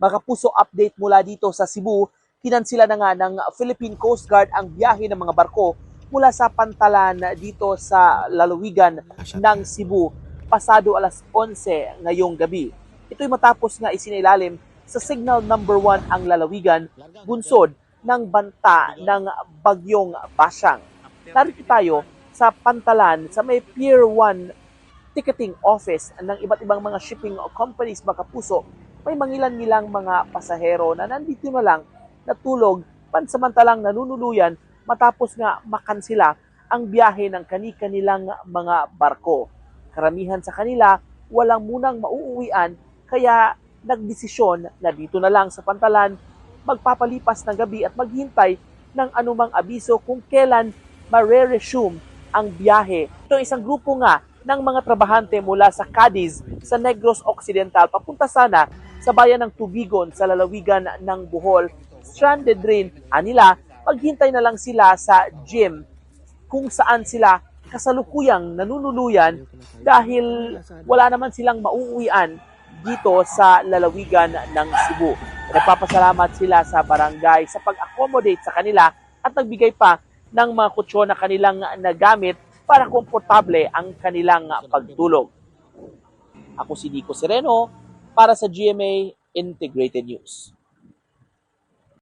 Makapuso update mula dito sa Cebu, kinansila na nga ng Philippine Coast Guard ang biyahe ng mga barko mula sa Pantalan dito sa lalawigan ng Cebu pasado alas 11 ngayong gabi. Ito'y matapos nga isinailalim sa signal number 1 ang lalawigan, bunsod ng banta ng bagyong Basyang. Narito tayo sa Pantalan sa may Pier 1 ticketing office ng iba't ibang mga shipping companies Makapuso. May mangilan-ngilang mga pasahero na nandito na lang natulog pansamantalang nanunuluyan matapos nga makansila ang biyahe ng kani-kanilang mga barko. Karamihan sa kanila walang munang mauuwian kaya nagdesisyon na dito na lang sa Pantalan magpapalipas ng gabi at maghintay ng anumang abiso kung kailan mare-resume ang biyahe. Ito isang grupo nga ng mga trabahante mula sa Cadiz sa Negros Occidental papunta sana sa bayan ng Tubigon sa lalawigan ng Bohol. Stranded rin anila, maghintay na lang sila sa gym kung saan sila kasalukuyang nanunuluyan dahil wala naman silang mauuwian dito sa lalawigan ng Cebu. Nagpapasalamat sila sa barangay sa pag-accommodate sa kanila at nagbigay pa ng mga kutsyon na kanilang nagamit para komportable ang kanilang pagtulog. Ako si Nico Sereno para sa GMA Integrated News.